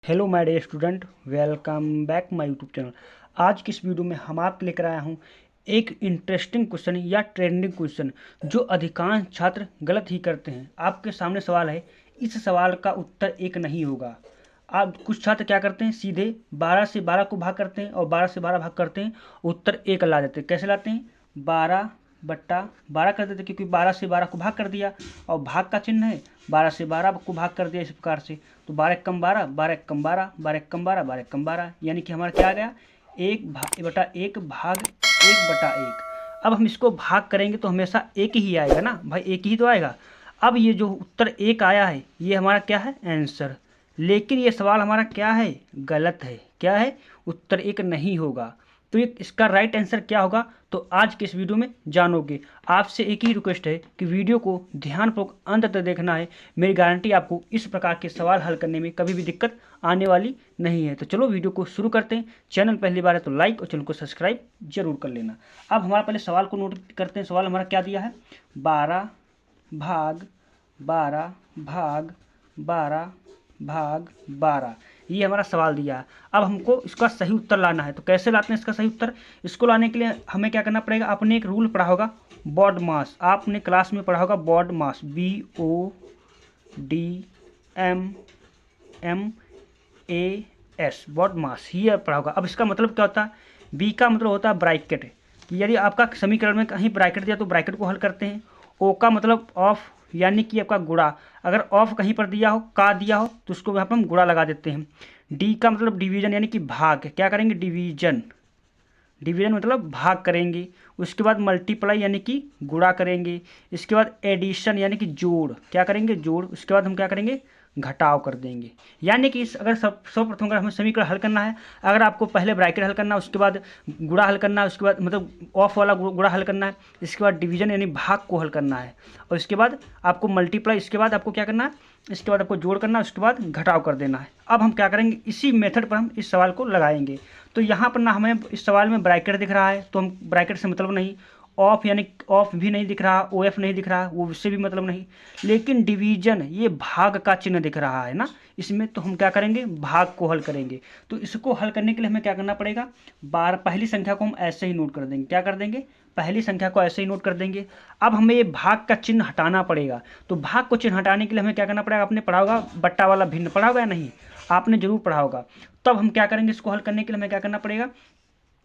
Hello my dear student, welcome back my YouTube channel. आज की इस वीडियो में हम आपके लेकर आया हूँ एक इंटरेस्टिंग क्वेश्चन या ट्रेंडिंग क्वेश्चन जो अधिकांश छात्र गलत ही करते हैं। आपके सामने सवाल है, इस सवाल का उत्तर एक नहीं होगा। आप कुछ छात्र क्या करते हैं, सीधे 12 से 12 को भाग करते हैं और 12 से 12 भाग करते हैं, उत्तर एक ला देते हैं। कैसे लाते हैं? 12/12 कर देते, क्योंकि 12 से 12 को भाग कर दिया और भाग का चिन्ह है, 12 से 12 को भाग कर दिया इस प्रकार से। तो 12 कम 12, 12 कम 12, 12 कम 12, 12 कम 12, यानी कि हमारा क्या आ गया? 1/1 भाग 1/1। अब हम इसको भाग करेंगे तो हमेशा एक ही आएगा ना भाई, एक ही तो आएगा। अब ये जो उत्तर एक आया है ये हमारा क्या है? आंसर। लेकिन ये सवाल हमारा क्या है? गलत है। क्या है? उत्तर एक नहीं होगा। तो ये इसका राइट आंसर क्या होगा, तो आज के इस वीडियो में जानोगे। आपसे एक ही रिक्वेस्ट है कि वीडियो को ध्यानपूर्वक अंत तक देखना है। मेरी गारंटी आपको इस प्रकार के सवाल हल करने में कभी भी दिक्कत आने वाली नहीं है। तो चलो वीडियो को शुरू करते हैं। चैनल पहली बार है तो लाइक और चैनल को सब्सक्राइब जरूर कर लेना। अब हमारा पहले सवाल को नोट करते हैं। सवाल हमारा क्या दिया है? 12 भाग 12 भाग 12 भाग 12, ये हमारा सवाल दिया है। अब हमको इसका सही उत्तर लाना है। तो कैसे लाते हैं इसका सही उत्तर? इसको लाने के लिए हमें क्या करना पड़ेगा? आपने एक रूल पढ़ा होगा, बॉड मास। आपने क्लास में पढ़ा होगा बॉड मास, BODMAS, बॉड मास, ये पढ़ा होगा। अब इसका मतलब क्या होता है? बी का मतलब होता है ब्रैकेट, कि यदि आपका समीकरण में कहीं ब्रैकेट दिया तो ब्रैकेट को हल करते हैं। ओ का मतलब ऑफ, यानी कि आपका गुणा। अगर ऑफ कहीं पर दिया हो, का दिया हो, तो उसको यहाँ पर हम गुणा लगा देते हैं। डी का मतलब डिवीजन, यानी कि भाग। क्या करेंगे? डिवीजन। डिवीजन मतलब भाग करेंगे। उसके बाद मल्टीप्लाई, यानी कि गुणा करेंगे। इसके बाद एडिशन, यानी कि जोड़। क्या करेंगे? जोड़। उसके बाद हम क्या करेंगे? घटाव कर देंगे। यानी कि इस अगर सर्वप्रथम अगर हमें समीकरण हल करना है, अगर आपको पहले ब्रैकेट हल करना है, उसके बाद गुणा हल करना है, उसके बाद मतलब ऑफ वाला गुणा हल करना है, इसके बाद डिवीजन यानी भाग को हल करना है, और इसके बाद आपको मल्टीप्लाई, इसके बाद आपको क्या करना है? इसके बाद आपको जोड़ करना है, उसके बाद घटाव कर देना है। अब हम क्या करेंगे? इसी मेथड पर हम इस सवाल को लगाएंगे। तो यहाँ पर ना हमें इस सवाल में ब्रैकेट दिख रहा है तो हम ब्रैकेट से मतलब नहीं, ऑफ यानी ऑफ भी नहीं दिख रहा, OF नहीं दिख रहा, वो उससे भी मतलब नहीं। लेकिन डिवीजन, ये भाग का चिन्ह दिख रहा है ना इसमें, तो हम क्या करेंगे? भाग को हल करेंगे। तो इसको हल करने के लिए हमें क्या करना पड़ेगा? पहली संख्या को हम ऐसे ही नोट कर देंगे। क्या कर देंगे? पहली संख्या को ऐसे ही नोट कर देंगे। अब हमें ये भाग का चिन्ह हटाना पड़ेगा। तो भाग को चिन्ह हटाने के लिए हमें क्या करना पड़ेगा? आपने पढ़ा होगा बट्टा वाला भिन्न, पढ़ा होगा या नहीं? आपने जरूर पढ़ा होगा। तब हम क्या करेंगे? इसको हल करने के लिए हमें क्या करना पड़ेगा?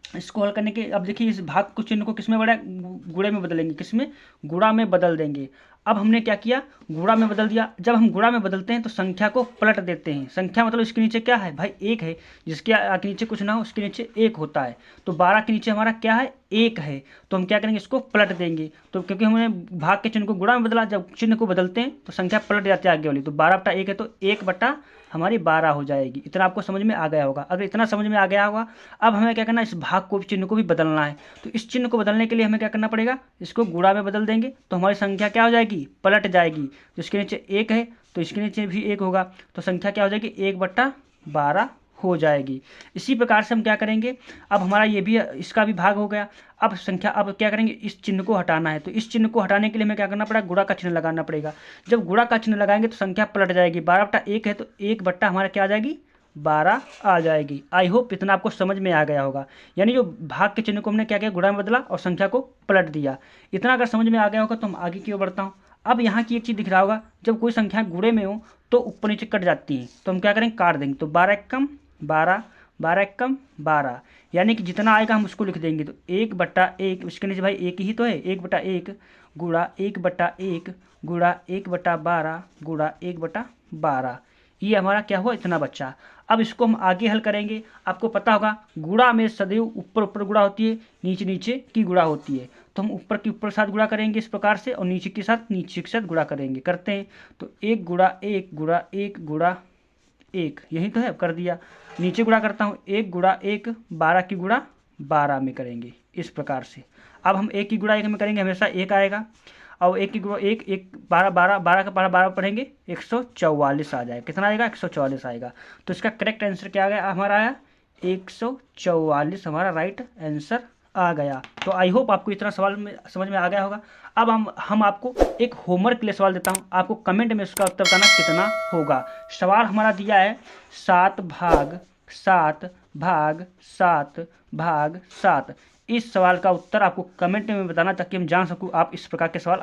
इसको हल करने के, अब देखिए इस भाग को चिन्ह को किस में बड़ा, गुणे में बदलेंगे। किस में? गुणा में बदल देंगे। अब हमने क्या किया? गुणा में बदल दिया। जब हम गुणा में बदलते हैं तो संख्या को पलट देते हैं। संख्या मतलब इसके नीचे क्या है भाई? एक है। जिसके आगे नीचे कुछ ना हो उसके नीचे एक होता है। तो 12 के नीचे हमारा क्या है? एक है। तो हम क्या करेंगे? इसको पलट देंगे। तो क्योंकि हमने भाग के चिन्ह को गुणा में बदला, जब चिन्ह को बदलते हैं तो संख्या पलट जाती है आगे वाली। तो 12/1 है तो 1/ हमारी 12 हो जाएगी। इतना आपको समझ में आ गया होगा। अगर इतना समझ में आ गया होगा, अब हमें क्या करना है? इस भाग को, चिन्ह को भी बदलना है। तो इस चिन्ह को बदलने के लिए हमें क्या करना पड़ेगा? इसको गुणा में बदल देंगे तो हमारी संख्या क्या हो जाएगी? पलट जाएगी। तो इसके नीचे एक है तो इसके नीचे भी एक होगा, तो संख्या क्या हो जाएगी? 1/12 हो जाएगी। इसी प्रकार से हम क्या करेंगे? अब हमारा ये भी, इसका भी भाग हो गया। अब संख्या, अब क्या करेंगे? इस चिन्ह को हटाना है। तो इस चिन्ह को हटाने के लिए हमें क्या करना पड़ेगा? गुणा का चिन्ह लगाना पड़ेगा। जब गुणा का चिन्ह लगाएंगे तो संख्या पलट जाएगी। 12/1 है तो 1/ हमारा क्या आ जाएगी? 12 आ जाएगी। आई होप इतना आपको समझ में आ गया होगा। यानी जो भाग के चिन्ह को हमने क्या किया? गुणा में बदला और संख्या को पलट दिया। इतना अगर समझ में आ गया होगा तो हम आगे की ओर बढ़ता हूँ। अब यहाँ की एक चीज़ दिख रहा होगा, जब कोई संख्या गुणे में हो तो ऊपर नीचे कट जाती है, तो हम क्या करेंगे? काट देंगे। तो 12 एकम 12, 12 एकम 12, यानी कि जितना आएगा हम उसको लिख देंगे। तो 1/1, उसके नीचे भाई एक ही तो है, 1/1 गुणा 1/1 गुणा 1/12 गुणा 1/12, ये हमारा क्या हुआ? इतना बच्चा। अब इसको हम आगे हल करेंगे। आपको पता होगा गुणा में सदैव ऊपर ऊपर गुणा होती है, नीचे नीचे की गुणा होती है। तो हम ऊपर के ऊपर साथ गुणा करेंगे इस प्रकार से, और नीचे के साथ नीचे के साथ गुणा करेंगे। करते हैं तो 1 गुणा 1 गुणा 1 गुणा 1, यही तो है, कर दिया। नीचे गुणा करता हूँ, 1 गुणा 1 12 की गुणा 12 में करेंगे इस प्रकार से। अब हम 1 की गुणा 1 में करेंगे, हमेशा 1 आएगा। और 1 की गुणा 1 1 12 12 12 का 12 12 पढ़ेंगे, 144 आ जाएगा। कितना आएगा? 144 आएगा। तो इसका करेक्ट आंसर क्या आ गया? हमारा आया 144, हमारा राइट आंसर आ गया। तो आई होप आपको इतना सवाल में समझ में आ गया होगा। अब हम आपको एक होमवर्क के लिए सवाल देता हूँ, आपको कमेंट में उसका उत्तर बताना कितना होगा। सवाल हमारा दिया है 7 भाग 7 भाग 7 भाग 7। इस सवाल का उत्तर आपको कमेंट में बताना ताकि हम जान सकूँ आप इस प्रकार के सवाल